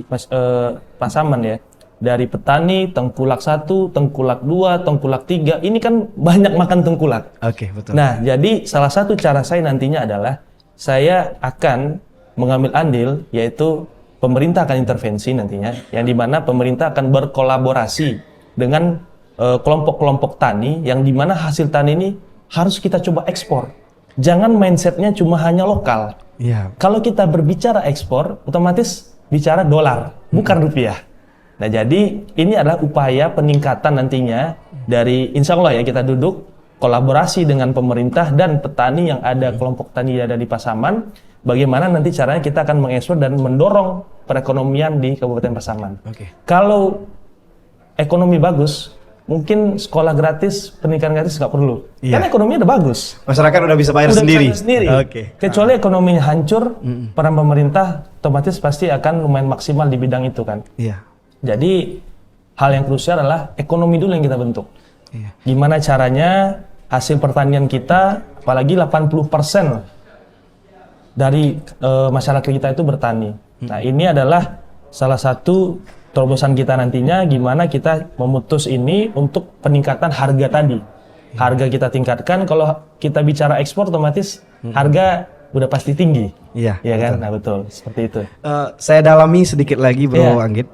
Pasaman ya, dari petani, tengkulak 1, tengkulak 2, tengkulak 3, ini kan banyak makan tengkulak. Oke, betul. Nah, jadi salah satu cara saya nantinya adalah saya akan mengambil andil, yaitu pemerintah akan intervensi nantinya, yang dimana pemerintah akan berkolaborasi dengan kelompok-kelompok tani, yang dimana hasil tani ini harus kita coba ekspor. Jangan mindsetnya cuma hanya lokal. Iya. Kalau kita berbicara ekspor, otomatis bicara dolar, bukan rupiah. Nah, jadi ini adalah upaya peningkatan nantinya dari, insya Allah ya, kita duduk kolaborasi dengan pemerintah dan petani yang ada, kelompok tani yang ada di Pasaman. Bagaimana nanti caranya kita akan mengekspor dan mendorong perekonomian di Kabupaten Pasaman. Oke. Kalau ekonomi bagus, mungkin sekolah gratis, pendidikan gratis nggak perlu. Iya. Karena ekonominya udah bagus. Masyarakat udah bisa bayar Udah sendiri. bisa sendiri. Oke. Kecuali ekonominya hancur, peran pemerintah otomatis pasti akan lumayan maksimal di bidang itu kan. Iya. Jadi hal yang krusial adalah ekonomi dulu yang kita bentuk. Iya. Gimana caranya hasil pertanian kita, apalagi 80% dari masyarakat kita itu bertani. Nah, ini adalah salah satu terobosan kita nantinya, gimana kita memutus ini untuk peningkatan harga tadi. Harga kita tingkatkan, kalau kita bicara ekspor otomatis harga udah pasti tinggi. Iya. Iya kan? Nah, betul. Seperti itu. Saya dalami sedikit lagi, Bro Iya. Anggit.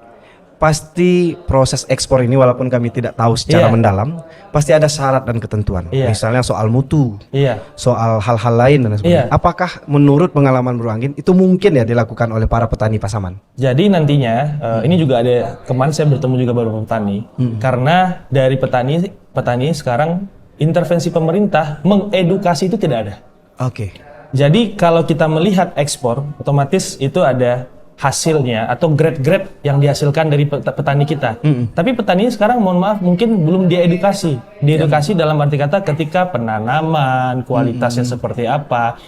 Pasti proses ekspor ini, walaupun kami tidak tahu secara Iya. mendalam, pasti ada syarat dan ketentuan. Iya. Misalnya soal mutu, Iya. soal hal-hal lain dan sebagainya. Iya. Apakah menurut pengalaman Bro Anggit itu mungkin ya dilakukan oleh para petani Pasaman? Jadi nantinya ini juga ada, kemarin saya bertemu juga beberapa petani, karena dari petani sekarang intervensi pemerintah mengedukasi itu tidak ada. Oke. Jadi kalau kita melihat ekspor, otomatis itu ada hasilnya atau grade-grade yang dihasilkan dari petani kita. Tapi petani sekarang, mohon maaf, mungkin belum diedukasi. Diedukasi dalam arti kata ketika penanaman, kualitasnya seperti apa.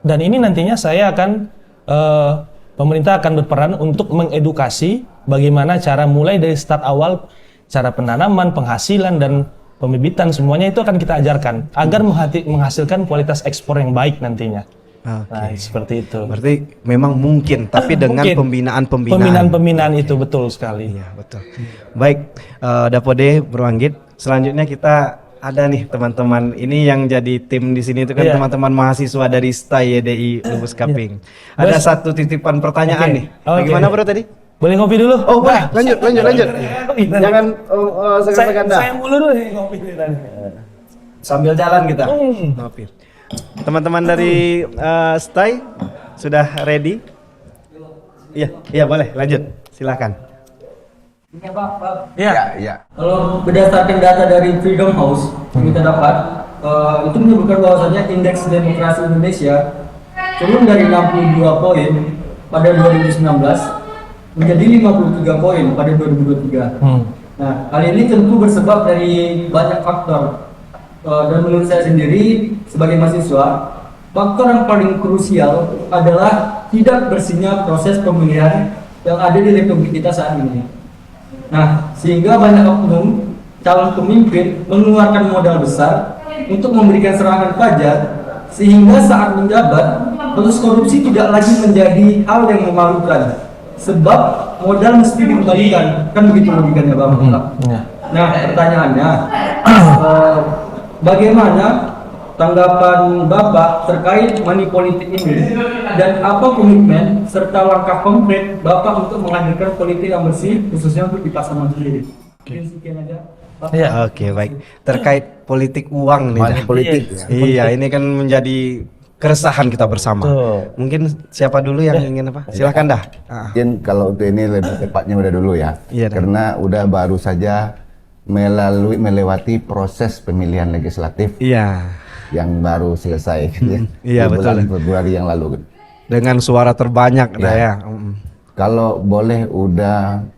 Dan ini nantinya saya akan, pemerintah akan berperan untuk mengedukasi bagaimana cara mulai dari start awal, cara penanaman, penghasilan, dan pembibitan, semuanya itu akan kita ajarkan agar menghasilkan kualitas ekspor yang baik nantinya. Oke. Nah, seperti itu. Berarti memang mungkin, tapi dengan Mungkin. pembinaan-pembinaan. Pembinaan itu betul sekali. Iya, betul. Baik, Dapode, Bro Anggit. Selanjutnya kita ada nih teman-teman ini yang jadi tim di sini itu kan Iya. teman-teman mahasiswa dari STAI YDI Lubus Kaping. Ada Bos. satu titipan pertanyaan Oke. nih. Oke. Bagaimana Bro tadi? Boleh ngopi dulu? Oh, boleh. Nah, Lanjut. Jangan segan-segan dah. saya mulu dulu nih ngopi nih tadi. Sambil jalan kita. Ngopi. Teman-teman dari STAI sudah ready? Iya boleh. Lanjut. Silakan. Ini Pak. Iya. Ya. Kalau berdasarkan data dari Freedom House yang kita dapat, itu menyebutkan bahwasanya indeks demokrasi Indonesia turun dari 62 poin pada 2019 menjadi 53 poin pada 2023. Nah, hal ini tentu bersebab dari banyak faktor. Dan menurut saya sendiri sebagai mahasiswa, faktor yang paling krusial adalah tidak bersihnya proses pemilihan yang ada di Republik kita saat ini. Nah, sehingga banyak oknum calon pemimpin mengeluarkan modal besar untuk memberikan serangan pajak, sehingga saat menjabat, kasus korupsi tidak lagi menjadi hal yang memalukan, sebab modal mesti dikembalikan, kan begitu logikanya Bang. Iya. Nah, pertanyaannya, bagaimana tanggapan Bapak terkait money politik ini, dan apa komitmen serta langkah konkret Bapak untuk menghadirkan politik yang bersih khususnya untuk di Pasaman sendiri? Mungkin sekian aja. Pak. Iya. Oke, baik. Terkait politik uang nih. Money Dah. politik. Iya, ini kan menjadi keresahan kita bersama. Betul. Mungkin siapa dulu yang ingin apa? Silakan dah. Mungkin kalau untuk ini lebih tepatnya udah dulu ya. Iya, dah. Karena udah baru saja melewati proses pemilihan legislatif Iya. yang baru selesai gitu ya. Iya, Di bulan betul. Februari yang lalu gitu. Dengan suara terbanyak dah ya. Kalau boleh udah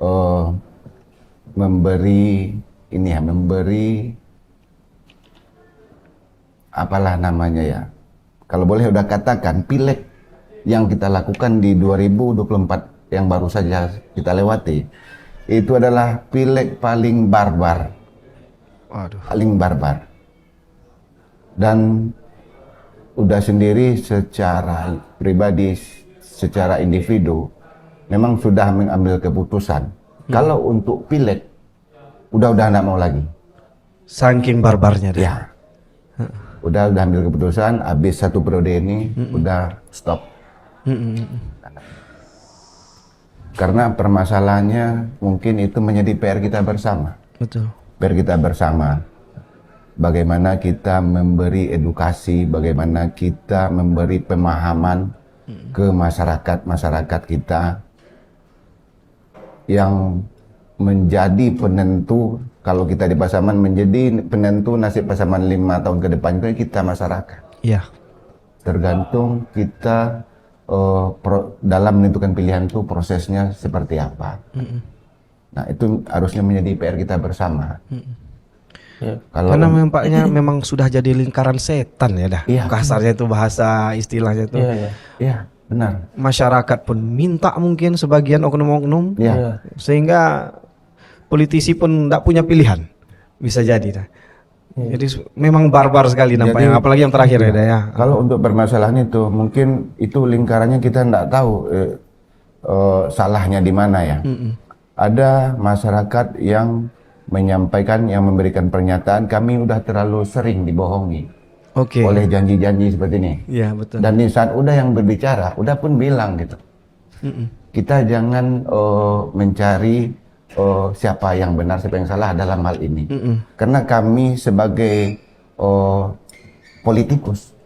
memberi ini ya, memberi apalah namanya ya. Kalau boleh udah katakan pileg yang kita lakukan di 2024 yang baru saja kita lewati, itu adalah pileg paling barbar. Waduh. Paling barbar. Dan udah sendiri secara pribadi, secara individu, memang sudah mengambil keputusan. Kalau untuk pileg, udah nggak mau lagi. Saking barbarnya deh. Ya. Udah ambil keputusan, habis satu periode ini, udah stop. Karena permasalahannya mungkin itu menjadi PR kita bersama. Betul. PR kita bersama. Bagaimana kita memberi edukasi, bagaimana kita memberi pemahaman ke masyarakat kita yang menjadi penentu, kalau kita di Pasaman menjadi penentu nasib Pasaman 5 tahun ke depan itu kita masyarakat. Iya. Tergantung kita dalam menentukan pilihan itu prosesnya seperti apa. Nah itu harusnya menjadi PR kita bersama. Karena nampaknya memang sudah jadi lingkaran setan ya dah. Iya. Kasarnya itu bahasa istilahnya itu. Iya, benar. Masyarakat pun minta mungkin sebagian oknum-oknum. Iya. Sehingga politisi pun tidak punya pilihan. Bisa jadi dah. Jadi memang barbar sekali nampaknya, apalagi yang terakhir ya dah ya. Kalau untuk permasalahan itu mungkin itu lingkarannya kita tidak tahu salahnya di mana ya. Ada masyarakat yang menyampaikan, yang memberikan pernyataan kami udah terlalu sering dibohongi oleh janji-janji seperti ini. Iya betul. Dan di saat udah yang berbicara, udah pun bilang gitu. Kita jangan mencari siapa yang benar, siapa yang salah dalam hal ini. Karena kami sebagai politikus,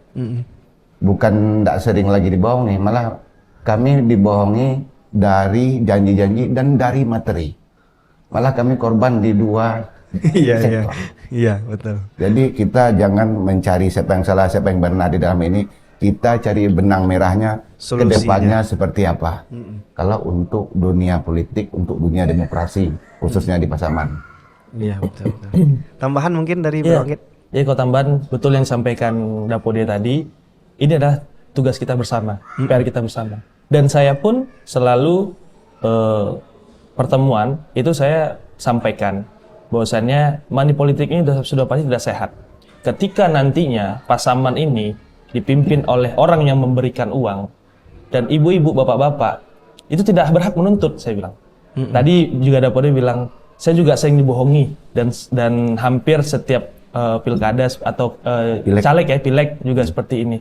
bukan tidak sering lagi dibohongi, malah kami dibohongi dari janji-janji dan dari materi. Malah kami korban di dua sektor. Iya betul. Jadi kita jangan mencari siapa yang salah, siapa yang benar di dalam ini. Kita cari benang merahnya ke depannya seperti apa. Kalau untuk dunia politik, untuk dunia demokrasi, khususnya di Pasaman. Iya betul. Tambahan mungkin dari Iya. Bro Anggit? Jadi kalau tambahan, betul yang disampaikan Dapode tadi, ini adalah tugas kita bersama, PR kita bersama. Dan saya pun selalu pertemuan itu saya sampaikan bahwasannya money politik ini sudah pasti tidak sehat. Ketika nantinya Pasaman ini dipimpin oleh orang yang memberikan uang dan ibu-ibu, bapak-bapak itu tidak berhak menuntut, saya bilang. Tadi juga Dapode bilang, saya juga sering dibohongi dan hampir setiap pilkada atau pileg juga seperti ini.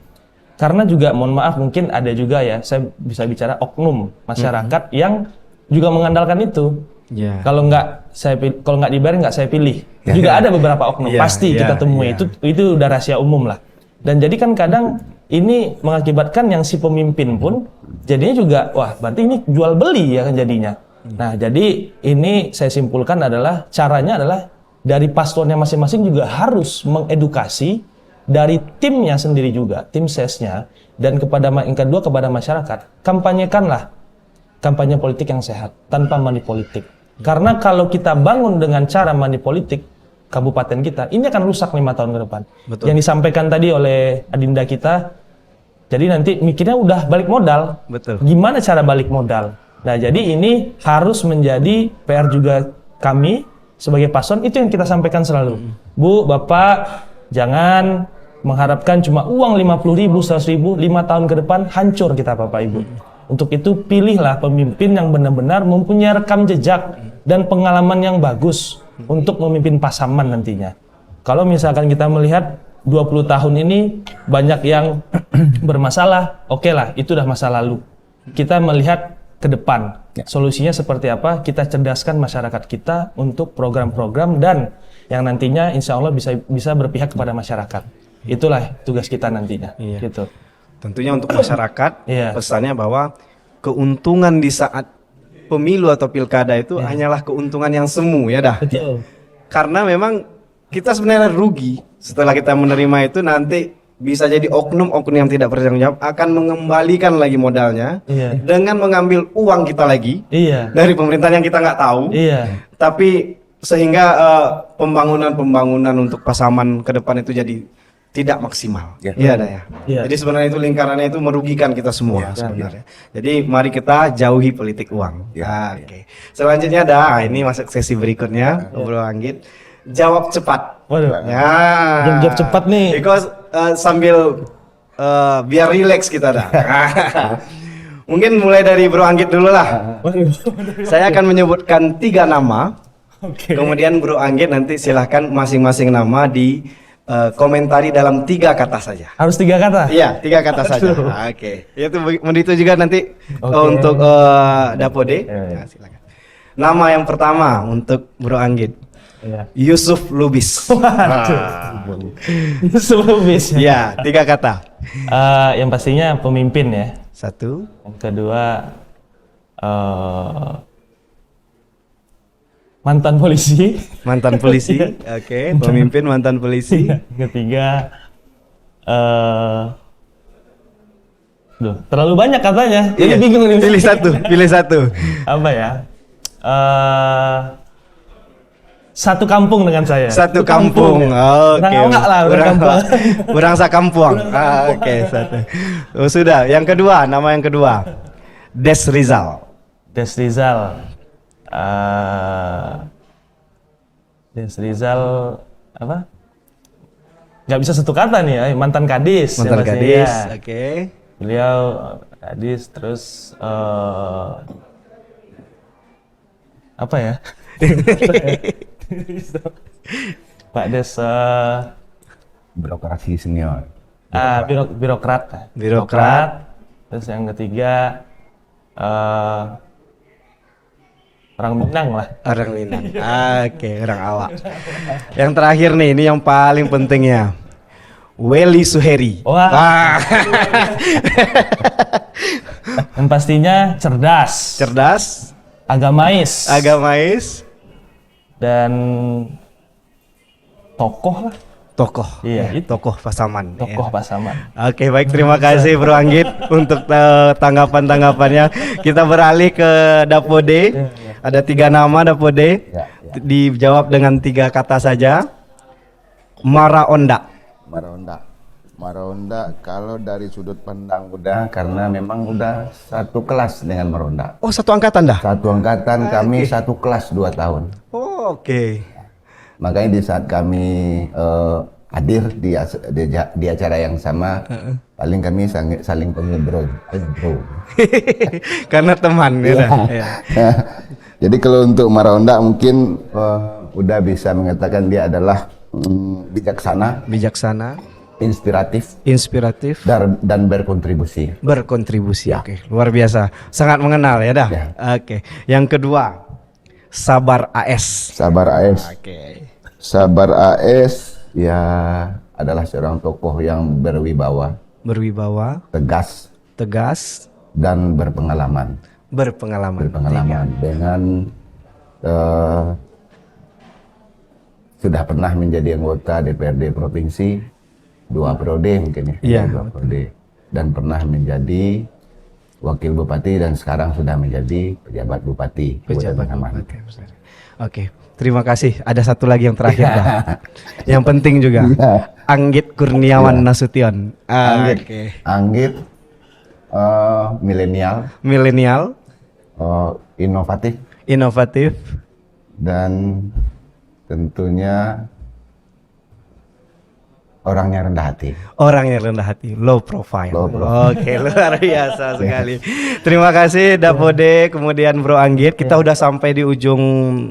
Karena juga mohon maaf mungkin ada juga ya, saya bisa bicara oknum masyarakat yang juga mengandalkan itu. Yeah. Kalau nggak dibayar nggak saya pilih. Juga ada beberapa oknum pasti kita temui. Itu udah rahasia umum lah. Dan jadi kan kadang ini mengakibatkan yang si pemimpin pun jadinya juga wah berarti ini jual beli ya kan jadinya. Nah jadi ini saya simpulkan adalah caranya adalah dari paslonnya masing-masing juga harus mengedukasi dari timnya sendiri juga, tim sesnya, dan yang kedua kepada masyarakat, kampanyekanlah kampanye politik yang sehat tanpa money politik. Karena kalau kita bangun dengan cara money politik kabupaten kita, ini akan rusak 5 tahun ke depan. Betul. Yang disampaikan tadi oleh Adinda kita, jadi nanti mikirnya udah balik modal. Betul. Gimana cara balik modal? Nah jadi ini harus menjadi PR juga kami sebagai paslon, itu yang kita sampaikan selalu. Bu, Bapak, jangan mengharapkan cuma uang 50.000, 100.000, 5 tahun ke depan hancur kita Bapak Ibu. Untuk itu pilihlah pemimpin yang benar-benar mempunyai rekam jejak dan pengalaman yang bagus untuk memimpin Pasaman nantinya. Kalau misalkan kita melihat 20 tahun ini banyak yang bermasalah, oke lah, itu udah masa lalu. Kita melihat ke depan, solusinya seperti apa, kita cerdaskan masyarakat kita untuk program-program dan yang nantinya insya Allah bisa berpihak kepada masyarakat. Itulah tugas kita nantinya. Gitu. Tentunya untuk masyarakat, Iya. pesannya bahwa keuntungan di saat pemilu atau pilkada itu hanyalah keuntungan yang semu ya dah. Betul. Karena memang kita sebenarnya rugi setelah kita menerima itu, nanti bisa jadi oknum-oknum yang tidak bertanggung jawab akan mengembalikan lagi modalnya Iya. dengan mengambil uang kita lagi Iya. dari pemerintahan yang kita nggak tahu. Iya. Tapi sehingga pembangunan untuk Pasaman ke depan itu jadi tidak maksimal. Ya. Iya, dah ya. Iya. Jadi sebenarnya itu lingkarannya itu merugikan kita semua sebenarnya. Jadi mari kita jauhi politik uang. Ya. Oke. Selanjutnya ini masuk sesi berikutnya, Bro Anggit. Jawab cepat. Waduh. Ya. Jawab cepat nih. Because sambil biar relax kita dah. Mungkin mulai dari Bro Anggit dulu lah. Saya akan menyebutkan 3 nama. Oke. Kemudian Bro Anggit nanti silahkan masing-masing nama di komentari dalam 3 kata saja. Harus 3 kata? Iya, 3 kata saja. Oke. Itu juga nanti Oke. untuk Dapode. Iya. Nah, silakan. Nama yang pertama untuk Bro Anggit. Iya. Yusuf Lubis. Selubis. Iya, 3 kata. Yang pastinya pemimpin ya. 1, Yang kedua mantan polisi. mantan polisi. Oke, pemimpin mantan polisi. Yang ketiga terlalu banyak katanya. Jadi Iya. bingung nih. Pilih satu. Apa ya? Satu kampung dengan saya. Satu kampung. Oke. Orang enggak lah, orang kampung. Orang sakampung. Oke, satu. Oh, sudah. Yang kedua, nama yang kedua. Des Rizal. Des Rizal. Des Rizal apa? Nggak bisa satu kata nih ya. Mantan Kadis. Mantan yang gadis. pastinya. Oke. Beliau Kadis terus apa ya? Pak Des Birokrasi senior. birokrat. Birokrat. Terus yang ketiga orang Minang lah. Orang Minang. Oke, orang awak. Yang terakhir nih, ini yang paling pentingnya. Welly Suheri. Wah. Yang pastinya cerdas, Cerdas, agamais, dan tokoh lah. tokoh. Iya, itu. Tokoh Pasaman. Tokoh Ya. Pasaman. Oke, baik, terima kasih Bro Anggit untuk tanggapan-tanggapannya. Kita beralih ke Dapode. Ada 3 nama Dapode. Ya. Dijawab dengan 3 kata saja. Maraonda. Maronda kalau dari sudut pandang udah, karena memang udah satu kelas dengan Maronda. Oh, satu angkatan dah. Satu angkatan, kami satu kelas 2 tahun. Oh, oke. Makanya di saat kami hadir di acara yang sama, paling kami saling panggil bro. Karena teman ya. dah. Ya. Jadi kalau untuk Maronda mungkin udah bisa mengatakan dia adalah bijaksana, Bijaksana, inspiratif, inspiratif, dan berkontribusi. berkontribusi. Oke, luar biasa. Sangat mengenal ya dah. Ya. Oke. Yang kedua, Sabar AS. Sabar AS. Oke. Sabar AS ya adalah seorang tokoh yang berwibawa, Berwibawa, tegas, dan berpengalaman. berpengalaman. Dengan sudah pernah menjadi anggota DPRD provinsi 2 periode mungkin ya. Iya. 2 periode. Dan pernah menjadi wakil bupati dan sekarang sudah menjadi pejabat bupati. Pejabat Kabupaten Aman. Bupati. Oke, terima kasih. Ada satu lagi yang terakhir dah. Yang penting juga. Anggit Kurniawan Nasution. Anggit, Oke. Anggit milenial, Milenial, inovatif, inovatif, dan tentunya orangnya rendah hati. orang yang rendah hati, low profile. Low profile. Oke, luar biasa sekali. Terima kasih Dapode, kemudian Bro Anggit. Kita udah sampai di ujung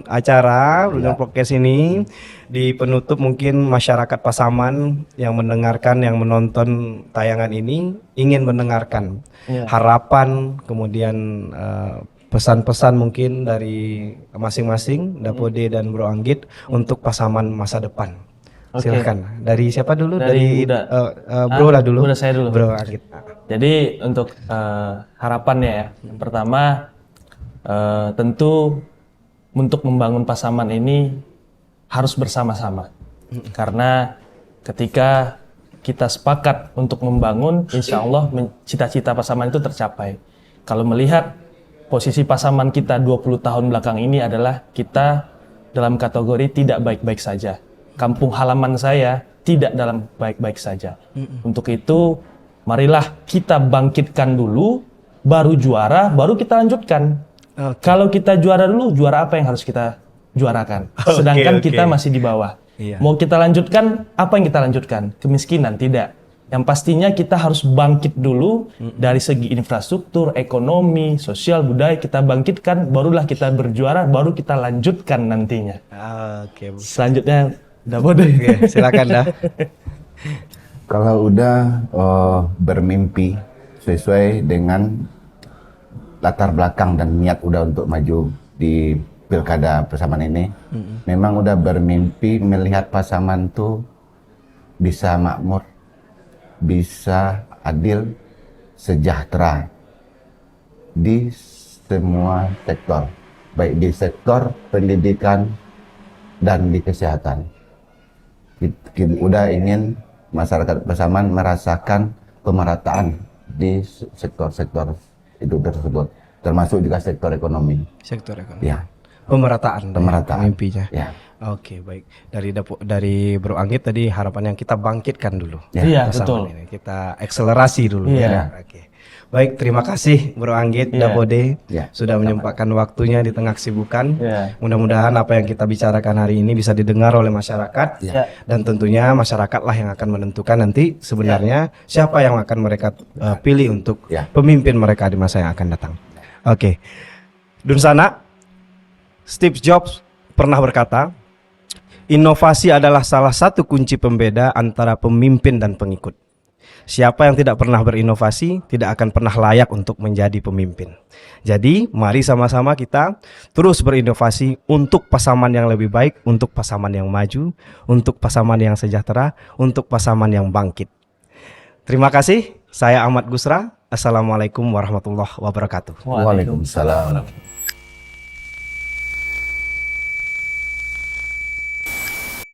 acara, ujung podcast ini. Di penutup mungkin masyarakat Pasaman yang mendengarkan, yang menonton tayangan ini ingin mendengarkan harapan, kemudian pesan-pesan mungkin dari masing-masing Dapode dan Bro Anggit untuk Pasaman masa depan. Oke. Silakan. Dari siapa dulu? Dari Buda. Bro lah dulu. Buda saya dulu. Bro Anggit. Jadi untuk harapannya ya, yang pertama tentu untuk membangun Pasaman ini harus bersama-sama. Karena ketika kita sepakat untuk membangun, insya Allah cita-cita Pasaman itu tercapai. Kalau melihat posisi Pasaman kita 20 tahun belakang ini adalah kita dalam kategori tidak baik-baik saja. Kampung halaman saya tidak dalam baik-baik saja. Untuk itu, marilah kita bangkitkan dulu, baru juara, baru kita lanjutkan. Kalau kita juara dulu, juara apa yang harus kita juarakan? Sedangkan kita masih di bawah. Iya. Mau kita lanjutkan, apa yang kita lanjutkan? Kemiskinan? Tidak. Yang pastinya kita harus bangkit dulu dari segi infrastruktur, ekonomi, sosial, budaya, kita bangkitkan, barulah kita berjuara, baru kita lanjutkan nantinya. Oke, Selanjutnya, udah bodoh. Oke, silakan dah. Kalau udah bermimpi sesuai dengan latar belakang dan niat udah untuk maju di pilkada Pasaman ini, memang udah bermimpi melihat Pasaman tuh bisa makmur, bisa adil, sejahtera di semua sektor, baik di sektor pendidikan dan di kesehatan. Kita udah ingin masyarakat Pasaman merasakan pemerataan di sektor-sektor itu tersebut, termasuk juga sektor ekonomi. Sektor ekonomi. Ya, Pemerataan. Mimpinya. ya. Oke, baik. Dari Bro Anggit tadi harapan yang kita bangkitkan dulu. Iya, Pasaman betul. ini. Kita akselerasi dulu. Iya. Ya. Oke. Baik, terima kasih Bro Anggit, Iya. Dapode Iya. sudah menyempatkan waktunya di tengah kesibukan. Iya. Mudah-mudahan apa yang kita bicarakan hari ini bisa didengar oleh masyarakat. Iya. Dan tentunya masyarakatlah yang akan menentukan nanti sebenarnya siapa yang akan mereka pilih untuk Iya. pemimpin mereka di masa yang akan datang. Oke. Dunsana, Steve Jobs pernah berkata, inovasi adalah salah satu kunci pembeda antara pemimpin dan pengikut. Siapa yang tidak pernah berinovasi tidak akan pernah layak untuk menjadi pemimpin. Jadi, mari sama-sama kita terus berinovasi untuk Pasaman yang lebih baik, untuk Pasaman yang maju, untuk Pasaman yang sejahtera, untuk Pasaman yang bangkit. Terima kasih. Saya Ahmad Gusra. Assalamualaikum warahmatullahi wabarakatuh. Waalaikumsalam.